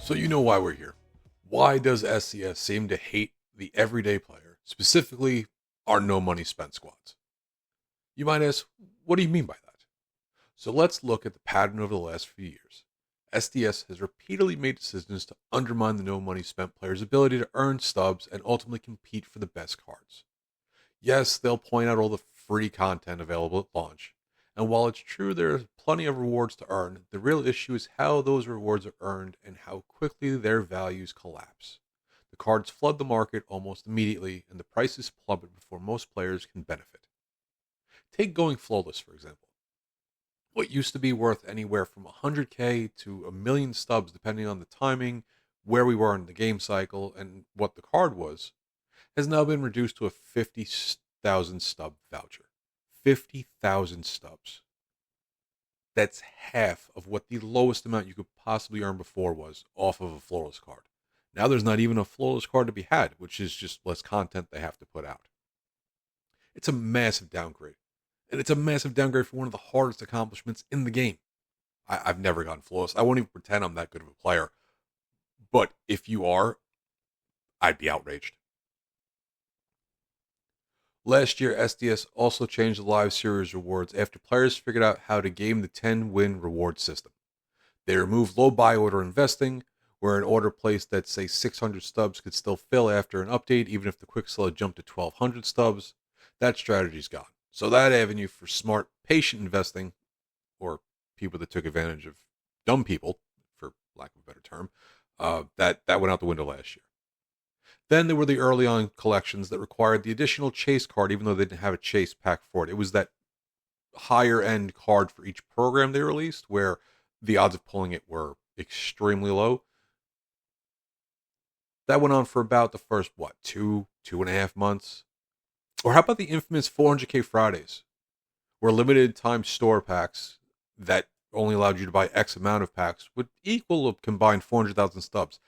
So you know why we're here. Why does SDS seem to hate the everyday player, specifically our no money spent squads? You might ask, what do you mean by that? So let's look at the pattern over the last few years. SDS has repeatedly made decisions to undermine the no money spent player's ability to earn stubs and ultimately compete for the best cards. Yes, they'll point out all the free content available at launch. And while it's true there are plenty of rewards to earn, the real issue is how those rewards are earned and how quickly their values collapse. The cards flood the market almost immediately, and the prices plummet before most players can benefit. Take going flawless, for example. What used to be worth anywhere from 100k to a million stubs, depending on the timing, where we were in the game cycle, and what the card was, has now been reduced to a 50,000 stub voucher. 50,000 stubs. That's half of what the lowest amount you could possibly earn before was off of a flawless card. Now there's not even a flawless card to be had, which is just less content they have to put out. It's a massive downgrade. And it's a massive downgrade for one of the hardest accomplishments in the game. I've never gotten flawless. I won't even pretend I'm that good of a player. But if you are, I'd be outraged. Last year, SDS also changed the live series rewards after players figured out how to game the 10-win reward system. They removed low buy order investing, where an order placed at, say, 600 stubs could still fill after an update, even if the quick sell had jumped to 1,200 stubs. That strategy's gone. So that avenue for smart, patient investing, or people that took advantage of dumb people, for lack of a better term, that went out the window last year. Then there were the early on collections that required the additional chase card, even though they didn't have a chase pack for it. It was that higher end card for each program they released, where the odds of pulling it were extremely low. That went on for about the first, 2.5 months? Or how about the infamous 400k Fridays, where limited time store packs that only allowed you to buy X amount of packs would equal a combined 400,000 stubs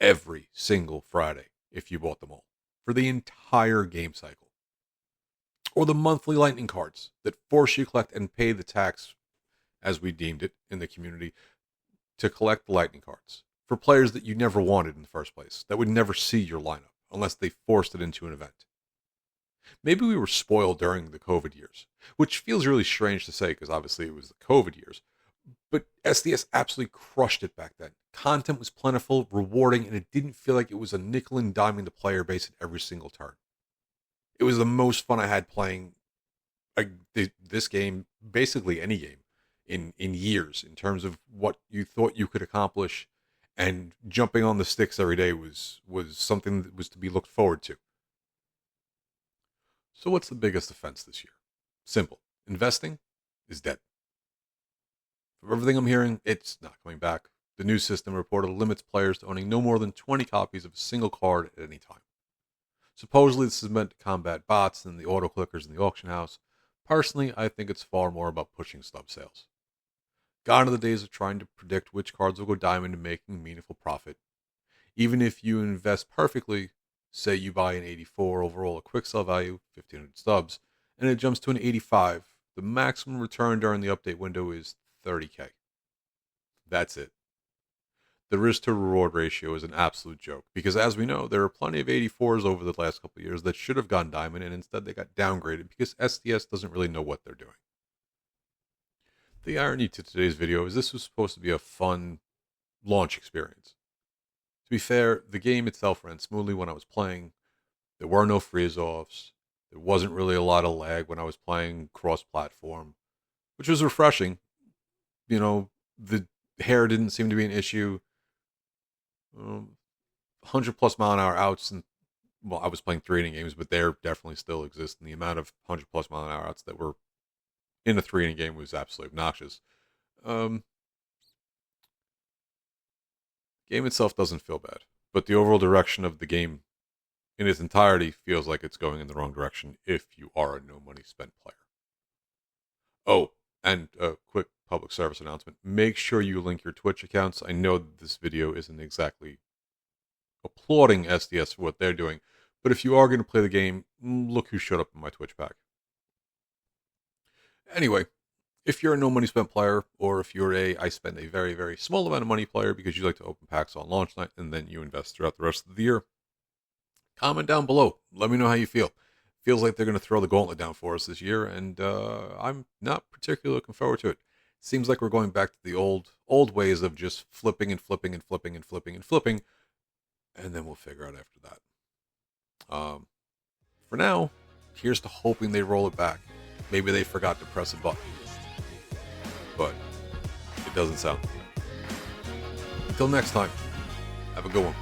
every single Friday if you bought them all for the entire game cycle. Or the monthly lightning cards that force you to collect and pay the tax, as we deemed it in the community, to collect the lightning cards for players that you never wanted in the first place, that would never see your lineup unless they forced it into an event. Maybe we were spoiled during the COVID years, which feels really strange to say because obviously it was the COVID years. But SDS absolutely crushed it back then. Content was plentiful, rewarding, and it didn't feel like it was a nickel and diming the player base at every single turn. It was the most fun I had playing this game, basically any game, in years, in terms of what you thought you could accomplish, and jumping on the sticks every day was something that was to be looked forward to. So what's the biggest offense this year? Simple. Investing is dead. From everything I'm hearing, it's not coming back. The new system reportedly limits players to owning no more than 20 copies of a single card at any time. Supposedly this is meant to combat bots and the auto clickers in the auction house. Personally, I think it's far more about pushing stub sales. Gone are the days of trying to predict which cards will go diamond and making meaningful profit. Even if you invest perfectly, say you buy an 84 overall at quick sell value, 1,500 stubs, and it jumps to an 85, the maximum return during the update window is 30k. That's it. The risk to reward ratio is an absolute joke because, as we know, there are plenty of 84s over the last couple of years that should have gone diamond and instead they got downgraded because SDS doesn't really know what they're doing. The irony to today's video is this was supposed to be a fun launch experience. To be fair, the game itself ran smoothly when I was playing. There were no freeze-offs. There wasn't really a lot of lag when I was playing cross-platform, which was refreshing. You know, the hair didn't seem to be an issue. 100 plus mile an hour outs, and well, I was playing 3 inning games, but there definitely still exist. And the amount of 100 plus mile an hour outs that were in a 3 inning game was absolutely obnoxious. Game itself doesn't feel bad, but the overall direction of the game in its entirety feels like it's going in the wrong direction if you are a no money spent player. Oh, and a quick public service announcement. Make sure you link your Twitch accounts. I know that this video isn't exactly applauding SDS for what they're doing, but if you are going to play the game, look who showed up in my Twitch pack. Anyway, If you're a no money spent player, or if you're a I spend a very, very small amount of money player because you like to open packs on launch night and then you invest throughout the rest of the year, comment down below. Let me know how you feel. Feels like they're going to throw the gauntlet down for us this year, and I'm not particularly looking forward to it. Seems like we're going back to the old ways of just flipping and flipping and flipping and flipping and flipping, and then we'll figure out after that. For now, here's to hoping they roll it back. Maybe they forgot to press a button, but it doesn't sound like that. Until next time, have a good one.